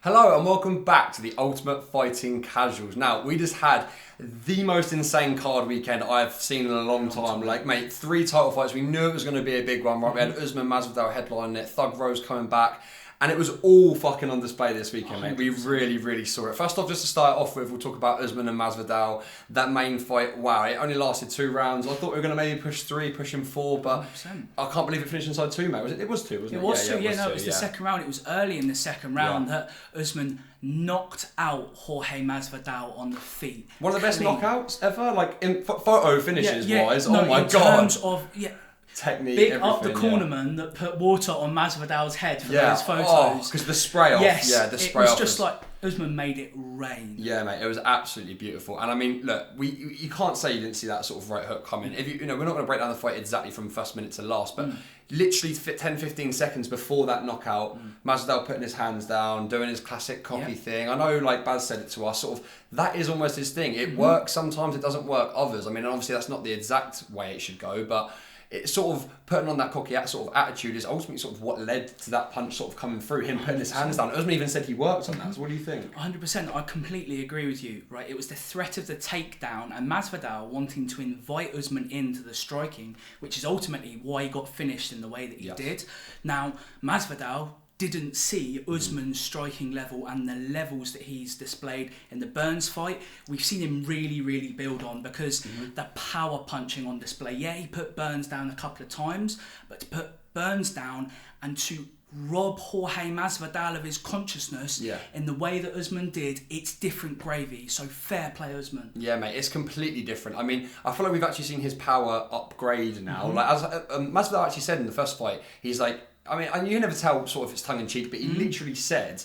Hello and welcome back to the Ultimate Fighting Casuals. Now, we just had the most insane card weekend I've seen in a long time. Like, mate, 3 title fights. We knew it was going to be a big one, right? We had Usman, Masvidal headlining it, Thug Rose coming back. And it was all fucking on display this weekend, mate. We really saw it. First off, just to start off with, we'll talk about Usman and Masvidal. That main fight, wow, it only lasted 2 rounds. I thought we were going to maybe push 3, push him 4, but 100%. I can't believe it finished inside 2, mate. It was 2, wasn't it? It was 2, it was the second round. It was early in the second round that Usman knocked out Jorge Masvidal on the feet. One of the best knockouts ever, like in photo finishes wise. No, oh my in god! Terms of technique, big up the cornerman that put water on Masvidal's head for those photos. Because the spray off. Yes, the spray off. It was just like Usman made it rain. Yeah, mate, it was absolutely beautiful. And I mean, look, you can't say you didn't see that sort of right hook coming. If you know, we're not going to break down the fight exactly from first minute to last, but literally 10-15 seconds before that knockout, Masvidal putting his hands down, doing his classic cocky thing. I know, like Baz said it to us, sort of that is almost his thing. It works sometimes, it doesn't work others. I mean, obviously that's not the exact way it should go, but it's sort of putting on that cocky sort of attitude is ultimately sort of what led to that punch sort of coming through, him putting his hands down. Usman even said he worked on that, so what do you think? 100%, I completely agree with you, right? It was the threat of the takedown and Masvidal wanting to invite Usman into the striking, which is ultimately why he got finished in the way that he did. Now, Masvidal didn't see Usman's striking level and the levels that he's displayed in the Burns fight. We've seen him really build on because the power punching on display. Yeah, he put Burns down a couple of times, but to put Burns down and to rob Jorge Masvidal of his consciousness in the way that Usman did, it's different gravy. So fair play, Usman. Yeah, mate, it's completely different. I mean, I feel like we've actually seen his power upgrade now. Like as Masvidal actually said in the first fight, he's like, I mean, and you never tell sort of if it's tongue-in-cheek, but he literally said,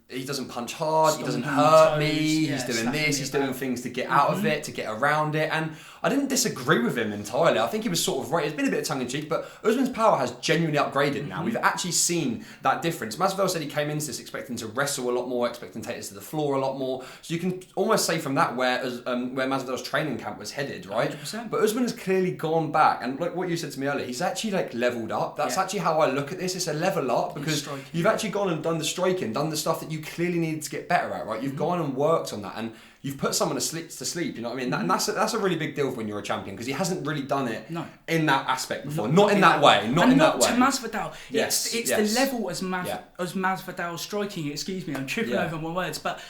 he doesn't punch hard, he doesn't hurt me, he's doing this, he's doing things to get out of it, to get around it, and I didn't disagree with him entirely. I think he was sort of right. It's been a bit of tongue-in-cheek, but Usman's power has genuinely upgraded now. We've actually seen that difference. Masvidal said he came into this expecting to wrestle a lot more, expecting to take this to the floor a lot more, so you can almost say from that where Masvidal's training camp was headed, right? 100%. But Usman has clearly gone back, and like what you said to me earlier, he's actually like leveled up. That's actually how I look at this. It's a level up because you've actually gone and done the striking, done the stuff that you clearly needed to get better at, right? You've gone and worked on that, and you've put someone to sleep, you know what I mean? And that's a really big deal when you're a champion, because he hasn't really done it in that aspect before. Not in that way. Not in that way. To Masvidal. It's the level as Masvidal striking, excuse me, I'm tripping over my words, but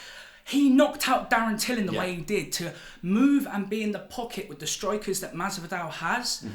he knocked out Darren Till in the way he did, to move and be in the pocket with the strikers that Masvidal has,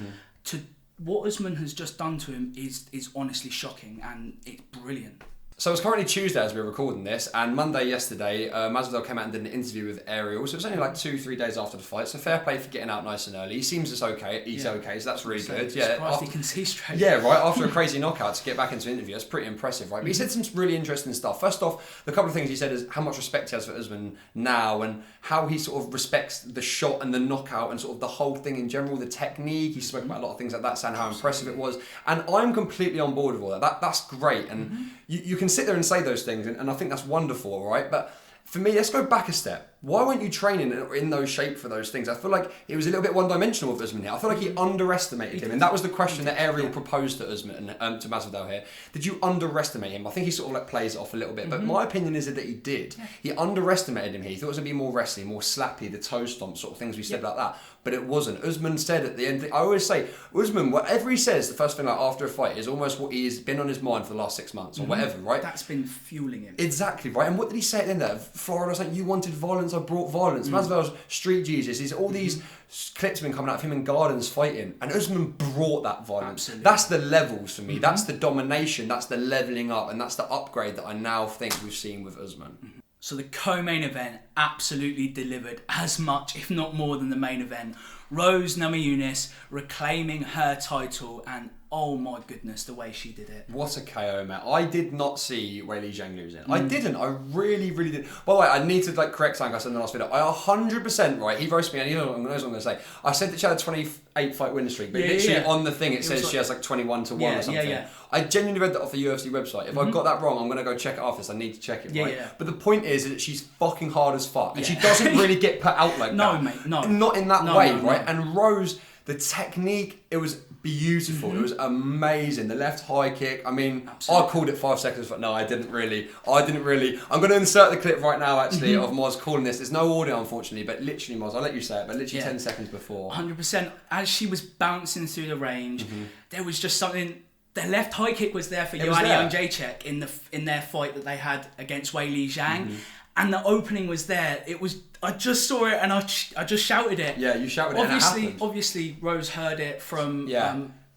to what Usman has just done to him is honestly shocking, and it's brilliant. So it's currently Tuesday as we're recording this, and Monday yesterday, Masvidal came out and did an interview with Ariel, so it was only like 2-3 days after the fight, so fair play for getting out nice and early. He seems it's okay, he's okay, so that's really good. Surprised he can see straight. Yeah, right, after a crazy knockout to get back into an interview, that's pretty impressive, right? But he said some really interesting stuff. First off, the couple of things he said is how much respect he has for Usman now, and how he sort of respects the shot and the knockout and sort of the whole thing in general, the technique. He spoke about a lot of things like that, saying how impressive it was, and I'm completely on board with all that. That's great, and you can sit there and say those things, and I think that's wonderful, right? But for me, let's go back a step. Why weren't you training in those shape for those things? I feel like it was a little bit one-dimensional with Usman here. I feel like he underestimated him, and that was the question that Ariel proposed to Usman and to Masvidal here. Did you underestimate him? I think he sort of like plays it off a little bit, but my opinion is that he did. He underestimated him here. He thought it was going to be more wrestling, more slappy, the toe stomp sort of things we said like that, but it wasn't. Usman said at the end, I always say, Usman, whatever he says, the first thing like after a fight is almost what he's been on his mind for the last 6 months or whatever, right? That's been fueling him. Exactly, right? And what did he say at the end there? Florida was like, you wanted violence, I brought violence. Masvidal's Street Jesus, all these clips have been coming out of him in gardens fighting, and Usman brought that violence. Absolutely. That's the levels for me. That's the domination, that's the levelling up, and that's the upgrade that I now think we've seen with Usman. So the co-main event absolutely delivered as much, if not more, than the main event. Rose Namajunas reclaiming her title, and oh my goodness, the way she did it. What a KO, man. I did not see Weili Zhang losing. I didn't. I really did. By the way, I need to correct something I said in the last video. I 100%, right, he roasted me, and he knows what I'm going to say. I said that she had a 28 fight winning streak, but literally on the thing it says she has like 21-1 or something. I genuinely read that off the UFC website. If I got that wrong, I'm going to go check it after this. I need to check it, right? But the point is that she's fucking hard as fuck, and she doesn't really get put out like that. No, mate, no. Not in that way, right? And Rose, the technique, it was beautiful. It was amazing. The left high kick. I mean, I called it 5 seconds, but no, I didn't really. I'm going to insert the clip right now, actually, of Moz calling this. There's no audio, unfortunately, but literally, Moz, I'll let you say it, but literally 10 seconds before. 100%. As she was bouncing through the range, there was just something. The left high kick was there for Joanna Jędrzejczyk in their fight that they had against Weili Zhang. And the opening was there. I just saw it and I just shouted it. Yeah, you shouted it and it happened. Obviously, Rose heard it from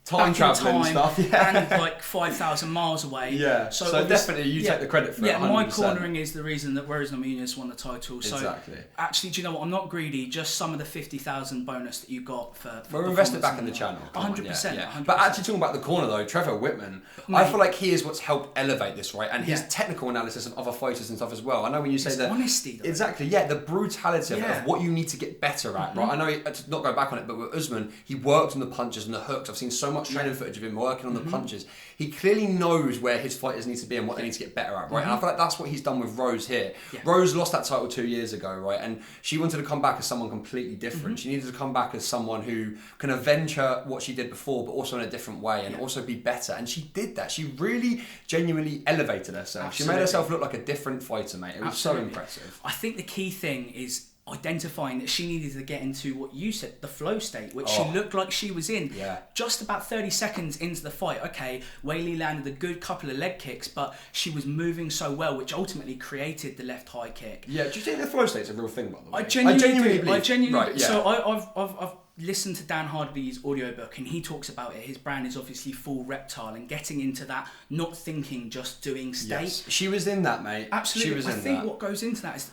time traveling and stuff, and like 5,000 miles away. Yeah, so definitely you take the credit for it. 100%. My cornering is the reason that Rose Namajunas won the title. So exactly. Actually, do you know what? I'm not greedy. Just some of the 50,000 bonus that you got for we'll invest it back in the channel. 100%. But actually, talking about the corner though, Trevor Whitman, I feel like he is what's helped elevate this, right? And his technical analysis of other fighters and stuff as well. I know when you say that honesty, though. Exactly. Yeah, the brutality of what you need to get better at, right? I know to not go back on it, but with Usman, he worked on the punches and the hooks. I've seen so much training footage of him working on the punches. He clearly knows where his fighters need to be and what they need to get better at, right? And I feel like that's what he's done with Rose here. Rose lost that title 2 years ago, right? And she wanted to come back as someone completely different. She needed to come back as someone who can avenge her what she did before, but also in a different way and also be better. And she did that. She really genuinely elevated herself. She made herself look like a different fighter, mate. It was so impressive. I think the key thing is identifying that she needed to get into what you said, the flow state, which she looked like she was in. Just about 30 seconds into the fight, okay, Weili landed a good couple of leg kicks, but she was moving so well, which ultimately created the left high kick. Yeah, do you think the flow state's a real thing, by the way? I genuinely believe. Right, yeah. So I've listened to Dan Hardy's audiobook and he talks about it. His brand is obviously full reptile and getting into that, not thinking, just doing state. Yes. She was in that, mate. Absolutely. She was I think what goes into that is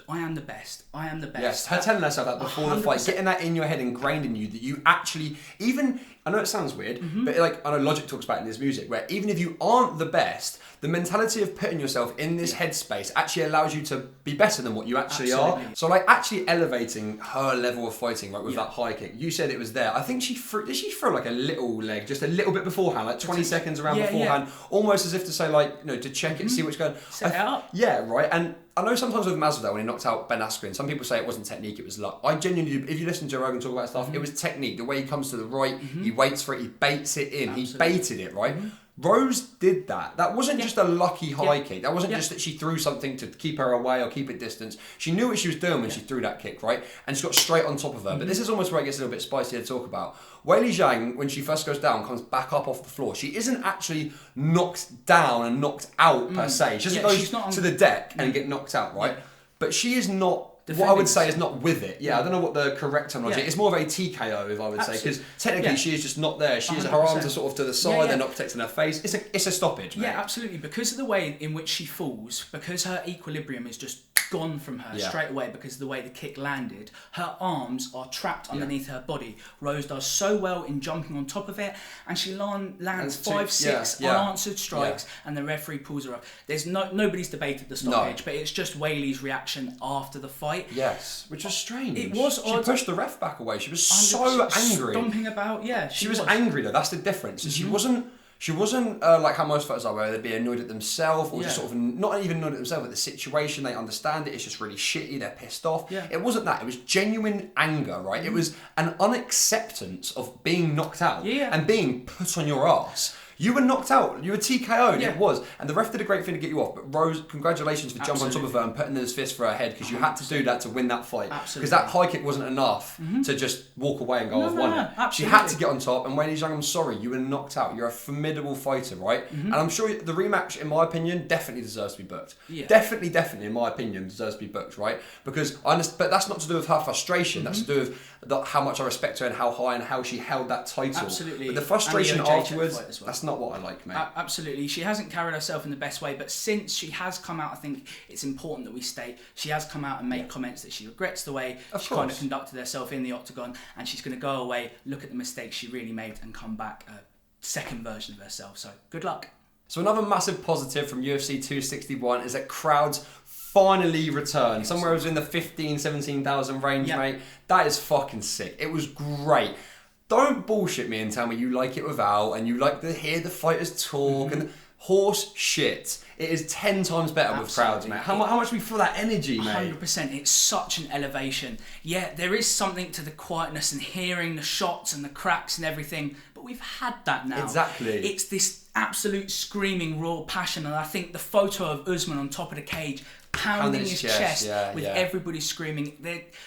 I am the best. I am the best. Yes, her telling herself that before 100%. The fight, getting that in your head, ingrained in you, that you actually, even, I know it sounds weird, but like, I know Logic talks about it in his music, where even if you aren't the best, the mentality of putting yourself in this headspace actually allows you to be better than what you actually are. So like actually elevating her level of fighting, right, with that high kick. You said it was there. I think did she throw like a little leg, just a little bit beforehand, like 20 seconds around beforehand, almost as if to say like, you know, to check it, see what's going on. Set it up. Yeah, right. And I know sometimes with Masvidal when he knocked out Ben Askren, some people say it wasn't technique, it was luck. I genuinely, if you listen to Joe Rogan talk about stuff, it was technique. The way he comes to the right, he waits for it, he baits it in, he baited it, right? Rose did that. That wasn't just a lucky high kick. That wasn't just that she threw something to keep her away or keep it distance. She knew what she was doing when she threw that kick, right? And she got straight on top of her. But this is almost where it gets a little bit spicy to talk about. Weili Zhang, when she first goes down, comes back up off the floor. She isn't actually knocked down and knocked out per se. She doesn't go to the deck and get knocked out, right? But she is not. What I would say is not with it. Yeah, I don't know what the correct terminology is. It's more of a TKO, if I would say, because technically she is just not there. Her arms are sort of to the side, they're not protecting her face. It's a stoppage, mate. Yeah, absolutely. Because of the way in which she falls, because her equilibrium is just gone from her straight away because of the way the kick landed, her arms are trapped underneath her body. Rose does so well in jumping on top of it, and she lands 5-6 unanswered strikes, and the referee pulls her off. There's nobody's debated the stoppage, but it's just Weili's reaction after the fight. Yes, which was strange. It was odd. She pushed the ref back away. She was so angry. Stomping about, She was angry though. That's the difference. She wasn't. She wasn't like how most fighters are, where they'd be annoyed at themselves or just sort of not even annoyed at themselves, but the situation. They understand it. It's just really shitty. They're pissed off. It wasn't that. It was genuine anger, right? It was an unacceptance of being knocked out and being put on your ass. You were knocked out. You were TKO'd. It was. And the ref did a great thing to get you off. But Rose, congratulations for jumping on top of her and putting his fist for her head, because you had to do that to win that fight. Because that high kick wasn't enough to just walk away and go, I've won it. She had to get on top. And Weili Zhang, I'm sorry, you were knocked out. You're a formidable fighter, right? And I'm sure the rematch, in my opinion, definitely deserves to be booked. Definitely, in my opinion, deserves to be booked, right? Because but that's not to do with her frustration. That's to do with how much I respect her and how high and how she held that title. Absolutely. But the frustration afterwards, that's not what I like, mate. Absolutely. She hasn't carried herself in the best way, but since she has come out, I think it's important that we state, she has come out and made comments that she regrets the way she kind of conducted herself in the octagon, and she's going to go away, look at the mistakes she really made, and come back a second version of herself. So good luck. So another massive positive from UFC 261 is that crowds finally returned. Somewhere within the 17,000 range, mate. That is fucking sick. It was great. Don't bullshit me and tell me you like it without and you like to hear the fighters talk and horse shit. It is 10 times better with crowds, mate. How much do we feel that energy, mate? 100%. It's such an elevation. Yeah, there is something to the quietness and hearing the shots and the cracks and everything, but but we've had that now. Exactly. It's this absolute screaming raw passion, and I think the photo of Usman on top of the cage pounding his chest with everybody screaming.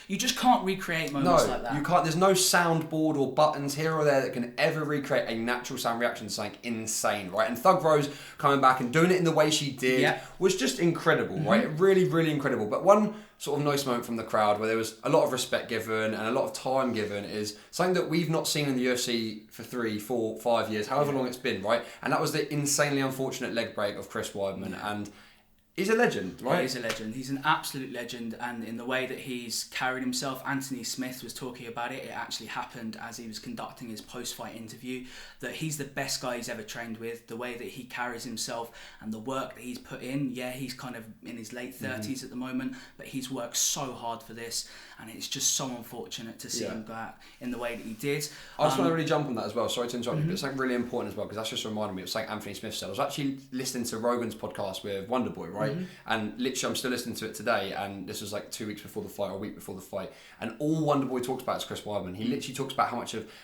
You just can't recreate moments like that. You can't. There's no soundboard or buttons here or there that can ever recreate a natural sound reaction to something insane, right? And Thug Rose coming back and doing it in the way she did was just incredible, right? Really, really incredible. But one sort of nice moment from the crowd where there was a lot of respect given and a lot of time given is something that we've not seen in the UFC for 3, 4, 5 years, however long it's been, right? And that was the insanely unfortunate leg break of Chris Weidman. And he's a legend, right? He's a legend. He's an absolute legend, and in the way that he's carried himself, Anthony Smith was talking about it. It actually happened as he was conducting his post-fight interview, that he's the best guy he's ever trained with. The way that he carries himself and the work that he's put in. Yeah, he's kind of in his late 30s at the moment, but he's worked so hard for this, and it's just so unfortunate to see him go out in the way that he did. I just want to really jump on that as well. Sorry to interrupt you, but it's something really important as well, because that's just reminded me of something Anthony Smith said. I was actually listening to Rogan's podcast with Wonderboy, right? And literally I'm still listening to it today, and this was like 2 weeks before the fight or a week before the fight, and all Wonderboy talks about is Chris Weidman. He literally talks about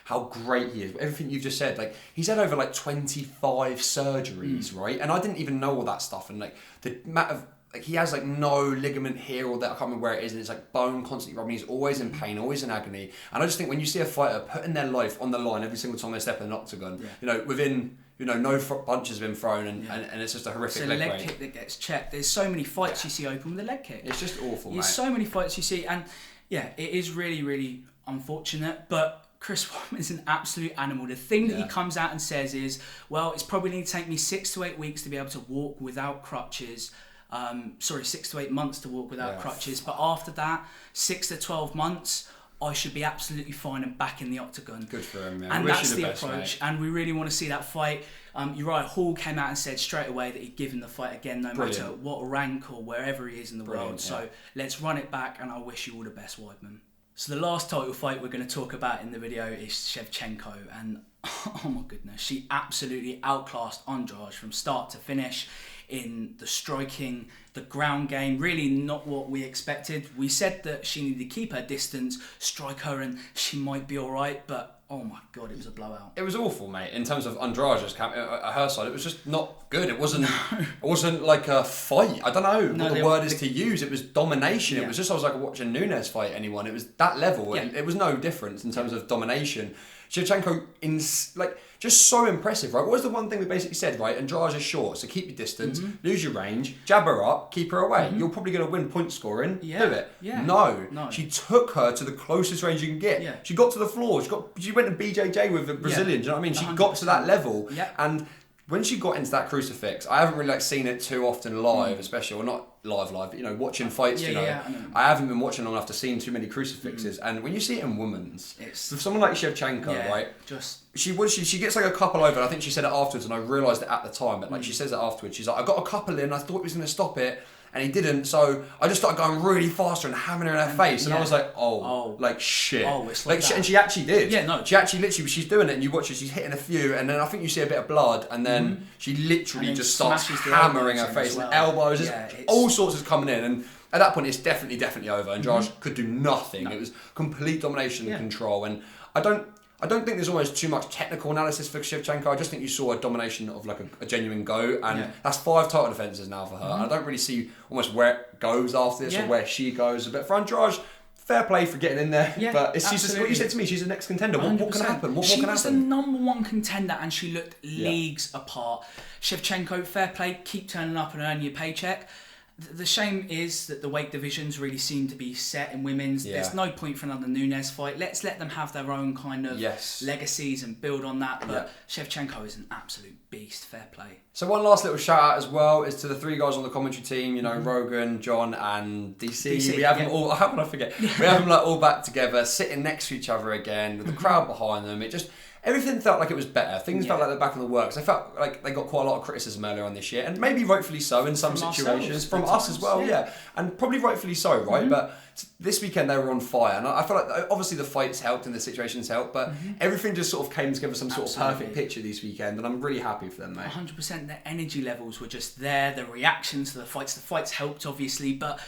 how great he is. Everything you've just said, like he's had over like 25 surgeries, right? And I didn't even know all that stuff, and like the amount of he has like no ligament here or there, I can't remember where it is, and it's like bone constantly rubbing. He's always in pain, always in agony. And I just think when you see a fighter putting their life on the line every single time they step in an octagon, within no punches have been thrown, and it's just a horrific leg break. Kick that gets checked. There's so many fights you see open with a leg kick. It's just awful, There's so many fights you see, and it is really, really unfortunate, but Chris Weidman's an absolute animal. The thing that he comes out and says is, well, it's probably going to take me 6 to 8 weeks to be able to walk without crutches. 6 to 8 months to walk without crutches, but after that, 6 to 12 months, I should be absolutely fine and back in the octagon. Good for him, man. And that's the approach, and we really want to see that fight. You're right, Hall came out and said straight away that he'd give him the fight again, no matter what rank or wherever he is in the world. So let's run it back, and I wish you all the best, Weidman. So the last title fight we're going to talk about in the video is Shevchenko, and oh my goodness, she absolutely outclassed Andrade from start to finish in the striking, the ground game, really not what we expected. We said that she needed to keep her distance, strike her, and she might be all right, but oh my God, it was a blowout. It was awful, mate. In terms of Andrade's camp, her side, it was just not good. It wasn't like a fight. I don't know what the word is to use. It was domination. It was just, I was like watching Nunes fight anyone. It was that level. It was no difference in terms of domination. Shevchenko, just so impressive, right? What was the one thing we basically said, right? Andrade is short, so keep your distance, lose your range, jab her up, keep her away. You're probably going to win point scoring. Do it. Yeah. No. She took her to the closest range you can get. Yeah. She got to the floor. She went to BJJ with the Brazilian. Do you know what I mean? She 100%. Got to that level. Yeah. And when she got into that crucifix, I haven't really seen it too often live, especially, or not live, but watching fights. I haven't been watching long enough to see too many crucifixes. And when you see it in women's, for someone like Shevchenko, right? She gets like a couple over. And I think she said it afterwards, and I realised it at the time. But she says it afterwards. She's like, I got a couple in. I thought he was going to stop it, and he didn't. So I just started going really faster and hammering her in her face. And I was like, shit. It's like that. And she actually did. Yeah, no. She actually literally, she's doing it, and you watch her. She's hitting a few, and then I think you see a bit of blood, and then she literally just starts hammering her face and elbows. All sorts is coming in, and at that point, it's definitely over. And Josh could do nothing. No. It was complete domination and control. And I don't think there's almost too much technical analysis for Shevchenko. I just think you saw a domination of like a genuine go, and that's 5 title defences now for her. I don't really see almost where it goes after this or where she goes. But for Andrade, fair play for getting in there. Yeah, but it's just what you said to me. She's the next contender. What can happen? What can happen? She was the #1 contender, and she looked leagues apart. Shevchenko, fair play. Keep turning up and earn your paycheck. The shame is that the weight divisions really seem to be set in women's. Yeah. There's no point for another Nunes fight. Let's let them have their own kind of legacies and build on that. But Shevchenko is an absolute beast. Fair play. So one last little shout out as well is to the 3 guys on the commentary team. Rogan, John, and DC. We have them all. How can I forget? We have them all back together, sitting next to each other again with the crowd behind them. Everything felt like it was better. Things felt like they're back in the works. I felt like they got quite a lot of criticism earlier on this year, and maybe rightfully so in some situations. From us as well, and probably rightfully so, right? But this weekend they were on fire, and I feel like obviously the fights helped and the situations helped, but everything just sort of came together some sort of perfect picture this weekend, and I'm really happy for them, mate. 100%. The energy levels were just there. The reactions to the fights helped, obviously, but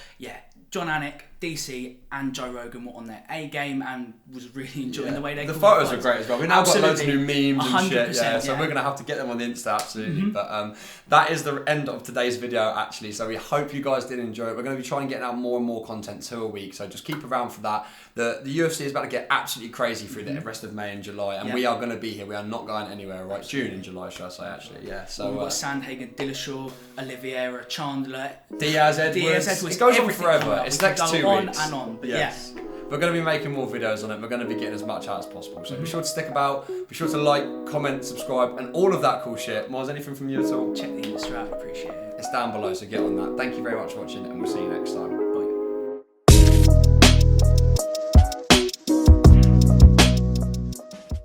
John Anik, DC and Joe Rogan were on their A game and was really enjoying the way they. The photos are great as well. We've now got loads of new memes and shit. Yeah, so we're gonna have to get them on the Insta absolutely. But that is the end of today's video actually. So we hope you guys did enjoy it. We're going to be trying to get out more and more content 2 a week. So just keep around for that. The UFC is about to get absolutely crazy through the rest of May and July, and we are going to be here. We are not going anywhere. Right, June and July, should I say? Actually, yeah. So we've got Sandhagen, Dillashaw, Oliveira, Chandler, Diaz, Edwards. It goes on forever. It's next 2 weeks. On and on. But yes. We're going to be making more videos on it. We're going to be getting as much out as possible. So be sure to stick about. Be sure to like, comment, subscribe, and all of that cool shit. Mars, anything from you at all? Check the Insta out. Appreciate it. It's down below, so get on that. Thank you very much for watching, and we'll see you next time.